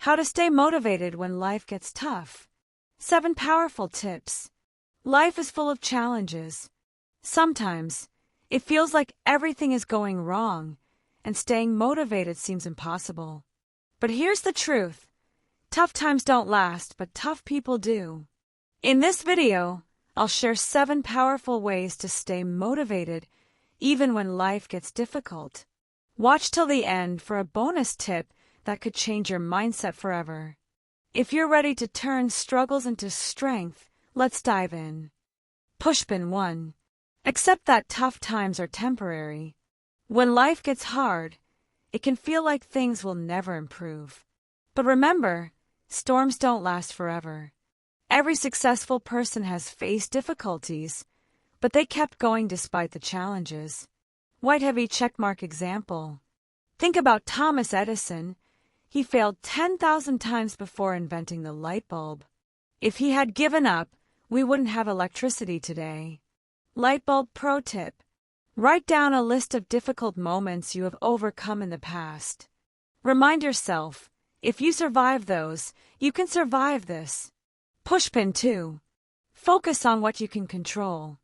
How to stay motivated when life gets tough. 7 powerful tips. Life is full of challenges. Sometimes, it feels like everything is going wrong, and staying motivated seems impossible. But here's the truth. Tough times don't last, but tough people do. In this video, I'll share 7 powerful ways to stay motivated even when life gets difficult. Watch till the end for a bonus tip that could change your mindset forever. If you're ready to turn struggles into strength, let's dive in. Pushpin 1. Accept that tough times are temporary. When life gets hard, it can feel like things will never improve. But remember, storms don't last forever. Every successful person has faced difficulties, but they kept going despite the challenges. White heavy checkmark example. Think about Thomas Edison. He failed 10,000 times before inventing the light bulb. If he had given up, we wouldn't have electricity today. Light bulb pro tip. Write down a list of difficult moments you have overcome in the past. Remind yourself, if you survive those, you can survive this. Pushpin 2. Focus on what you can control.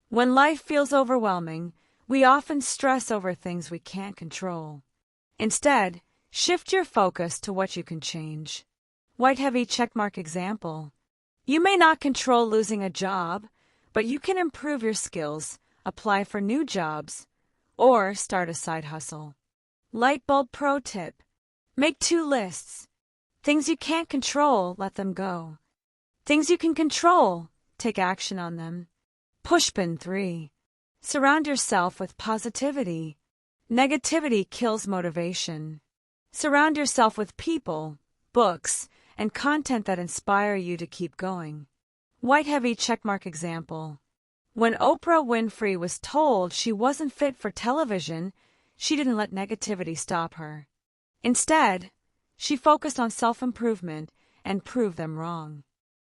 When life feels overwhelming, we often stress over things we can't control. Instead, shift your focus to what you can change. White heavy checkmark example. You may not control losing a job, but you can improve your skills, apply for new jobs, or start a side hustle. Light bulb pro tip. Make 2 lists. Things you can't control, let them go. Things you can control, take action on them. Pushpin 3. Surround yourself with positivity. Negativity kills motivation. Surround yourself with people, books, and content that inspire you to keep going. White heavy checkmark example. When Oprah Winfrey was told she wasn't fit for television, she didn't let negativity stop her. Instead, she focused on self-improvement and proved them wrong.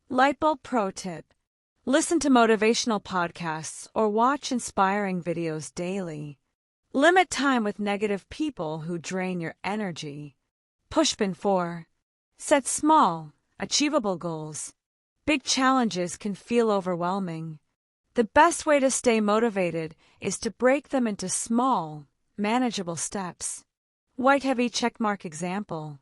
Light bulb pro tip. Listen to motivational podcasts or watch inspiring videos daily. Limit time with negative people who drain your energy. Pushpin 4. Set small, achievable goals. Big challenges can feel overwhelming. The best way to stay motivated is to break them into small, manageable steps. White heavy checkmark example.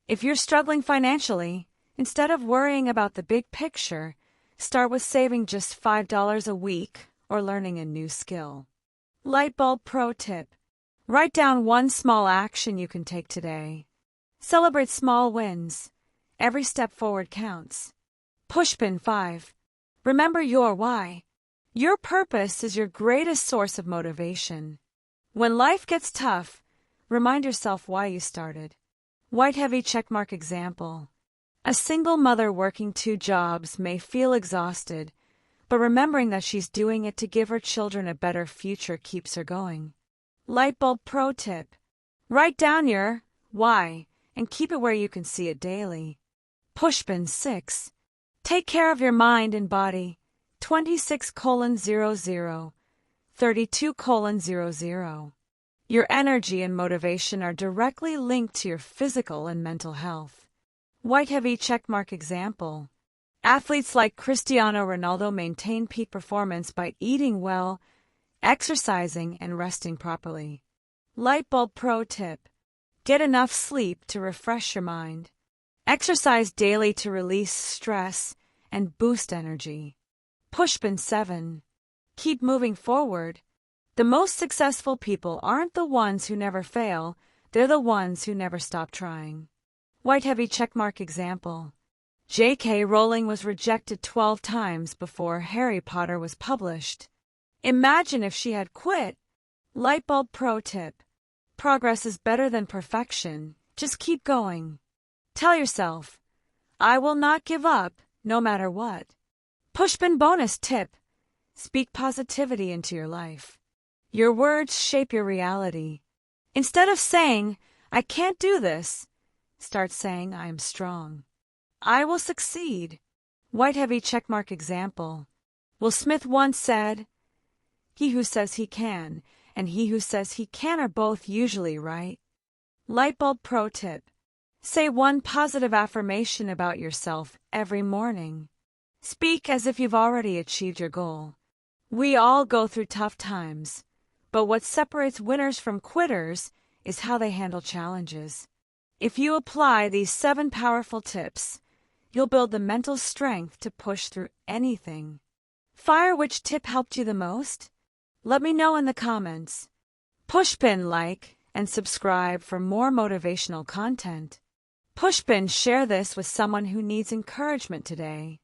If you're struggling financially, instead of worrying about the big picture, start with saving just $5 a week or learning a new skill. Light bulb pro tip. Write down 1 small action you can take today. Celebrate small wins. Every step forward counts. Pushpin 5. Remember your why. Your purpose is your greatest source of motivation. When life gets tough, remind yourself why you started. White heavy checkmark example. A single mother working 2 jobs may feel exhausted, but remembering that she's doing it to give her children a better future keeps her going. Light bulb pro tip. Write down your why and keep it where you can see it daily. Pushpin 6. Take care of your mind and body. 26:00, 32:00. Your energy and motivation are directly linked to your physical and mental health. White heavy checkmark example. Athletes like Cristiano Ronaldo maintain peak performance by eating well, exercising, and resting properly. Light bulb pro tip. Get enough sleep to refresh your mind. Exercise daily to release stress and boost energy. Pushpin 7. Keep moving forward. The most successful people aren't the ones who never fail, they're the ones who never stop trying. White heavy checkmark example. J.K. Rowling was rejected 12 times before Harry Potter was published. Imagine if she had quit. Light bulb pro tip. Progress is better than perfection. Just keep going. Tell yourself, I will not give up, no matter what. Pushpin bonus tip. Speak positivity into your life. Your words shape your reality. Instead of saying, I can't do this, start saying, I am strong. I will succeed. White heavy checkmark example. Will Smith once said, he who says he can and he who says he can are both usually right. Light bulb pro tip. Say one positive affirmation about yourself every morning. Speak as if you've already achieved your goal. We all go through tough times, but what separates winners from quitters is how they handle challenges. If you apply these 7 powerful tips, you'll build the mental strength to push through anything. Fire, which tip helped you the most? Let me know in the comments. Pushpin like and subscribe for more motivational content. Pushpin, share this with someone who needs encouragement today.